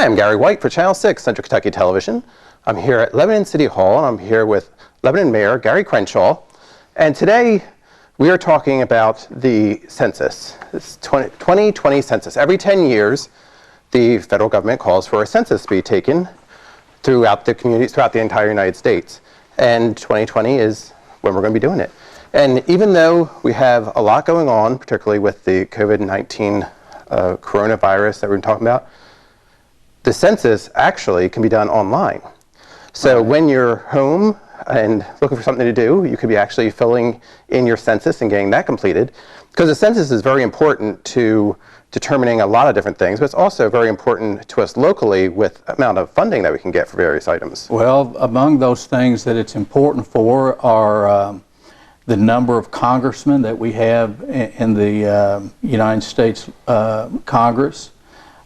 Hi, I'm Gary White for Channel 6 Central Kentucky Television. I'm here at Lebanon City Hall, and I'm here with Lebanon Mayor Gary Crenshaw. And today, we are talking about the census, this 2020 census. Every 10 years, the federal government calls for a census to be taken throughout the communities, throughout the entire United States. And 2020 is when we're going to be doing it. And even though we have a lot going on, particularly with the COVID-19 coronavirus that we're talking about, the census actually can be done online. So when you're home and looking for something to do, you could be actually filling in your census and getting that completed. Because the census is very important to determining a lot of different things, but it's also very important to us locally with the amount of funding that we can get for various items. Well, among those things that it's important for are the number of congressmen that we have in the United States Congress,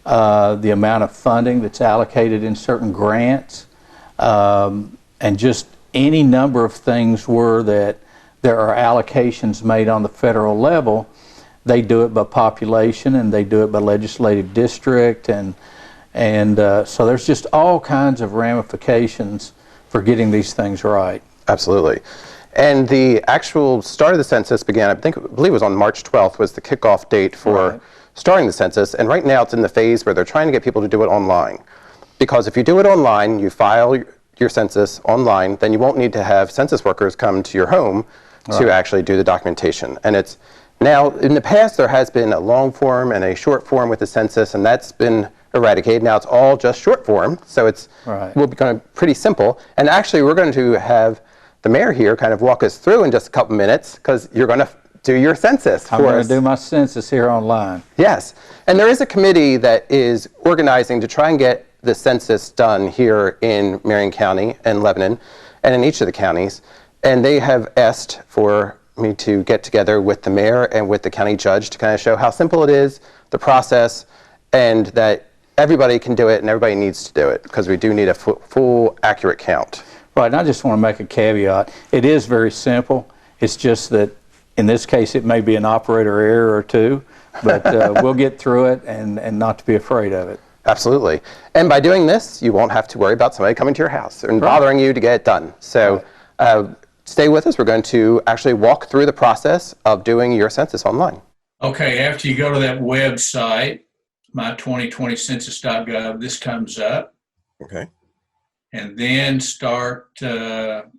the amount of funding that's allocated in certain grants, and just any number of things where that there are allocations made on the federal level. They do it by population and they do it by legislative district, and so there's just all kinds of ramifications for getting these things right. Absolutely. And the actual start of the census began, I believe it was on March 12th was the kickoff date for starting the census. And right now it's in the phase where they're trying to get people to do it online. Because if you do it online, you file your census online, then you won't need to have census workers come to your home to actually do the documentation. And it's now, in the past, there has been a long form and a short form with the census, and that's been eradicated. Now it's all just short form, so it's will become pretty simple. And actually, we're going to have the mayor here kind of walk us through in just a couple minutes, because you're going to do your census for us. I'm going to do my census here online. Yes. And there is a committee that is organizing to try and get the census done here in Marion County and Lebanon and in each of the counties. And they have asked for me to get together with the mayor and with the county judge to kind of show how simple it is, the process, and that everybody can do it and everybody needs to do it, because we do need a full accurate count. Right, and I just want to make a caveat. It is very simple. It's just that in this case it may be an operator error or two, but we'll get through it and not to be afraid of it. Absolutely. And by doing this, you won't have to worry about somebody coming to your house and bothering you to get it done. So stay with us. We're going to actually walk through the process of doing your census online. Okay, after you go to that website, my2020census.gov, this comes up. Okay. And then start down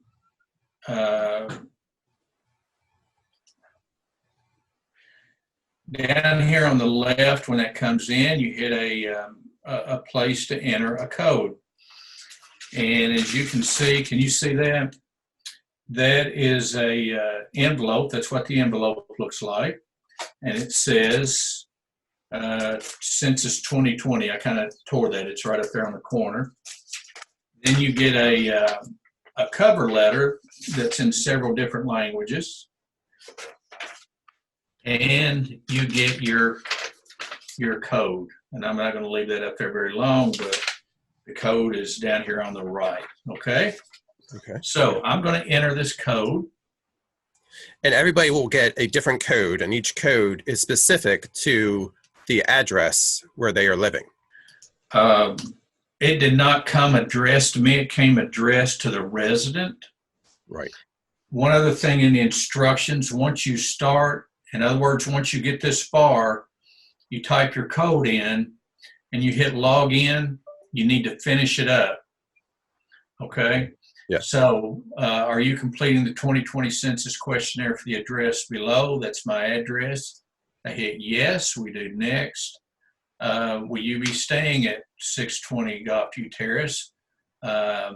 here on the left. When that comes in, you hit a place to enter a code. And as you can see, can you see that? That is a envelope. That's what the envelope looks like. And it says Census 2020. I kind of tore that. It's right up there on the corner. Then you get a cover letter that's in several different languages. And you get your code. And I'm not going to leave that up there very long, but the code is down here on the right. Okay? Okay. So I'm going to enter this code. And everybody will get a different code, and each code is specific to the address where they are living. It did not come addressed to me. It came addressed to the resident. Right. One other thing in the instructions, once you start, in other words, once you get this far, you type your code in and you hit log in, you need to finish it up. Okay? Yes. So are you completing the 2020 census questionnaire for the address below? That's my address. I hit yes. We do next. Will you be staying at 620 Gulfview Terrace? I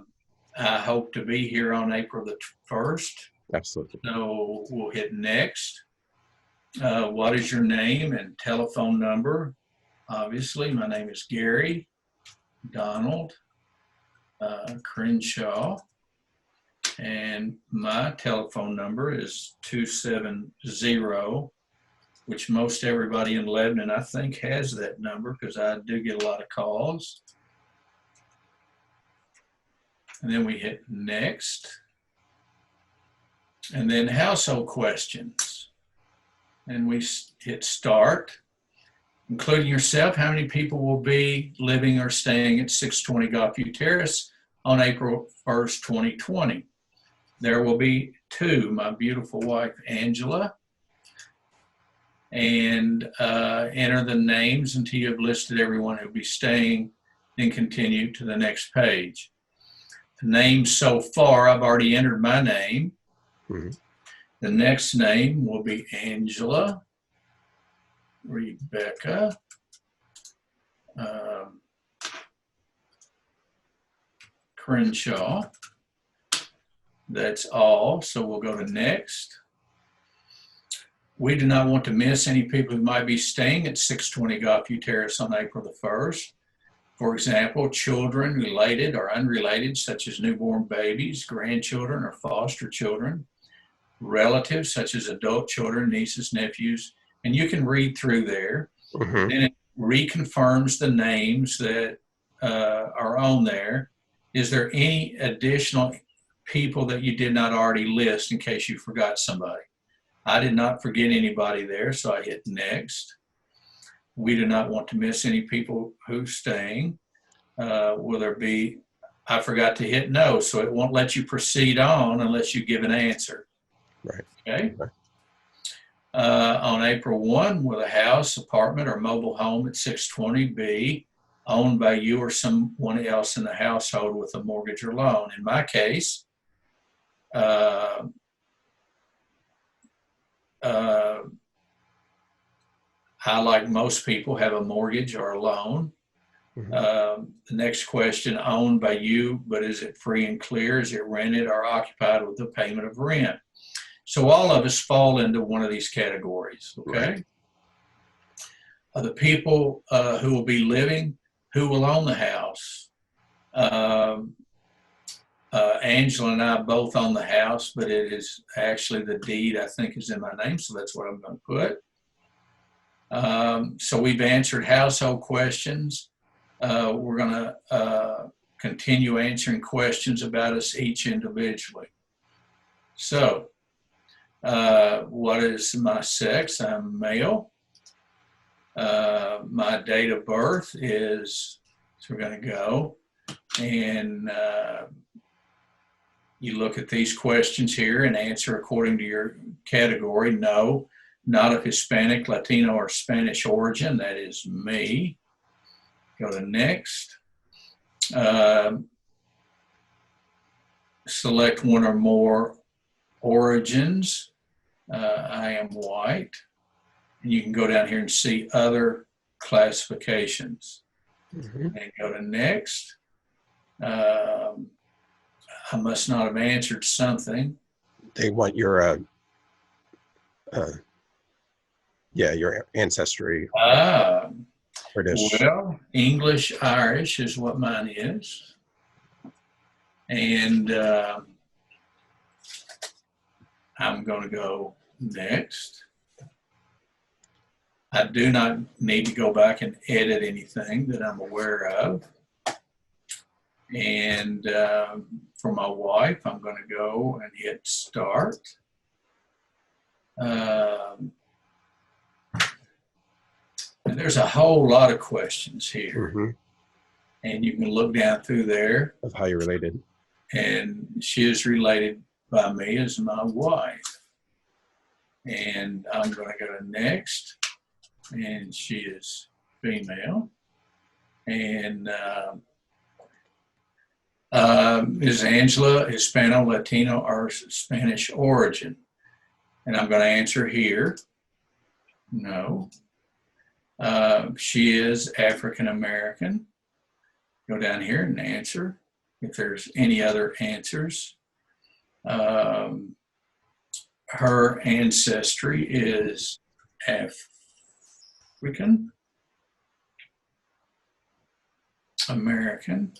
hope to be here on April the 1st. Absolutely. So we'll hit next. What is your name and telephone number? Obviously, my name is Gary Donald Crenshaw, and my telephone number is 270, which most everybody in Lebanon, I think, has that number, because I do get a lot of calls. And then we hit next. And then household questions. And we hit start. including yourself, how many people will be living or staying at 620 Golfview Terrace on April 1st, 2020? There will be 2, my beautiful wife, Angela, and enter the names until you have listed everyone who will be staying, then continue to the next page. The names so far, I've already entered my name. Mm-hmm. The next name will be Angela, Rebecca, Crenshaw. That's all, so we'll go to next. We do not want to miss any people who might be staying at 620 Golfview Terrace on April the 1st. For example, children related or unrelated, such as newborn babies, grandchildren, or foster children, relatives, such as adult children, nieces, nephews, and you can read through there. Mm-hmm. Then it reconfirms the names that are on there. Is there any additional people that you did not already list in case you forgot somebody? I did not forget anybody there, so I hit next. We do not want to miss any people who's staying. Will there be, I forgot to hit no, so it won't let you proceed on unless you give an answer. Right. Okay. Right. On April 1, will a house, apartment, or mobile home at 620 be owned by you or someone else in the household with a mortgage or loan? In my case, I, like most people, have a mortgage or a loan. Mm-hmm. The next question, owned by you, but is it free and clear? Is it rented or occupied with the payment of rent? So all of us fall into one of these categories, okay? Right. The people who will be living, who will own the house. Angela and I both own the house, but it is actually the deed, I think, is in my name, so that's what I'm going to put. So we've answered household questions. We're going to continue answering questions about us each individually. So, what is my sex? I'm male. My date of birth is, so we're going to go, and you look at these questions here and answer according to your category. No, not of Hispanic, Latino, or Spanish origin. That is me. Go to next. Select one or more origins. I am white. And you can go down here and see other classifications. Mm-hmm. And go to next. I must not have answered something. They want your your ancestry. British. Well, English, Irish is what mine is. And I'm going to go next. I do not need to go back and edit anything that I'm aware of. And for my wife, I'm going to go and hit start. And there's a whole lot of questions here. Mm-hmm. And you can look down through there. Of how you're related. And she is related by me as my wife. And I'm going to go to next. And she is female. And is Angela Hispano, Latino, or Spanish origin? And I'm going to answer here. No. She is African American. Go down here and answer if there's any other answers. Her ancestry is African American.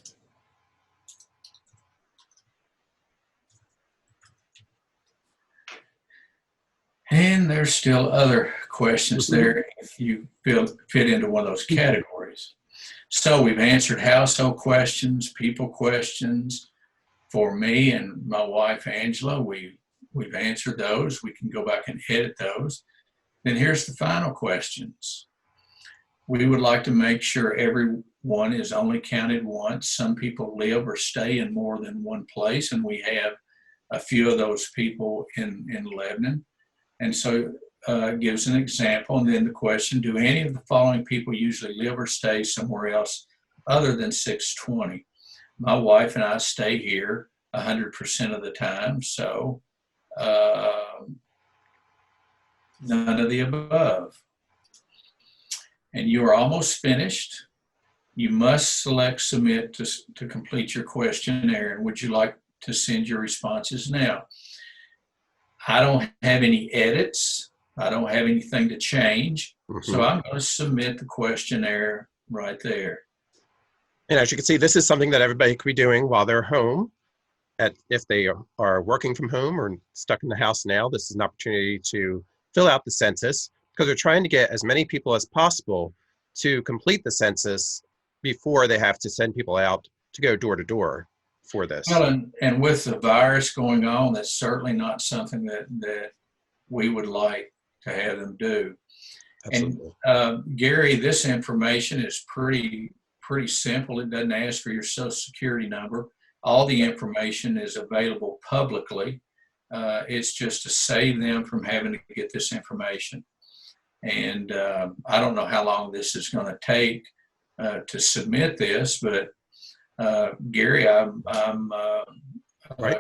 And there's still other questions there if you fit into one of those categories. So we've answered household questions, people questions. For me and my wife, Angela, we've answered those. We can go back and edit those. Then here's the final questions. We would like to make sure everyone is only counted once. Some people live or stay in more than one place, and we have a few of those people in Lebanon. And so it gives an example. And then the question, do any of the following people usually live or stay somewhere else other than 620? My wife and I stay here 100% of the time, so none of the above. And you are almost finished. You must select submit to complete your questionnaire. And would you like to send your responses now? I don't have any edits. I don't have anything to change. So I'm going to submit the questionnaire right there. And as you can see, this is something that everybody could be doing while they're home. If they are working from home or stuck in the house now, this is an opportunity to fill out the census, because we're trying to get as many people as possible to complete the census before they have to send people out to go door to door for this. Well, and with the virus going on, that's certainly not something that we would like to have them do. Absolutely. And Gary, this information is pretty simple. It doesn't ask for your social security number. All the information is available publicly. It's just to save them from having to get this information. And I don't know how long this is going to take to submit this, but Gary, I'm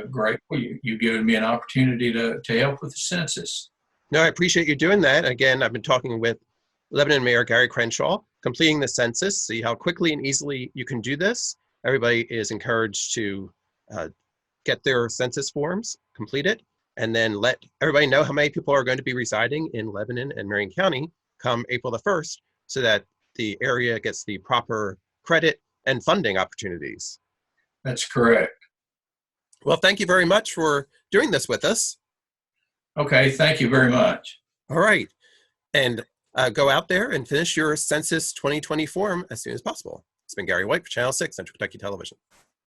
grateful you've given me an opportunity to help with the census. No, I appreciate you doing that. Again, I've been talking with Lebanon Mayor Gary Crenshaw, completing the census, see how quickly and easily you can do this. Everybody is encouraged to get their census forms completed, and then let everybody know how many people are going to be residing in Lebanon and Marion County come April the 1st, so that the area gets the proper credit and funding opportunities. That's correct. Well, thank you very much for doing this with us. Okay, thank you very much. All right. And go out there and finish your Census 2020 form as soon as possible. It's been Gary White for Channel 6, Central Kentucky Television.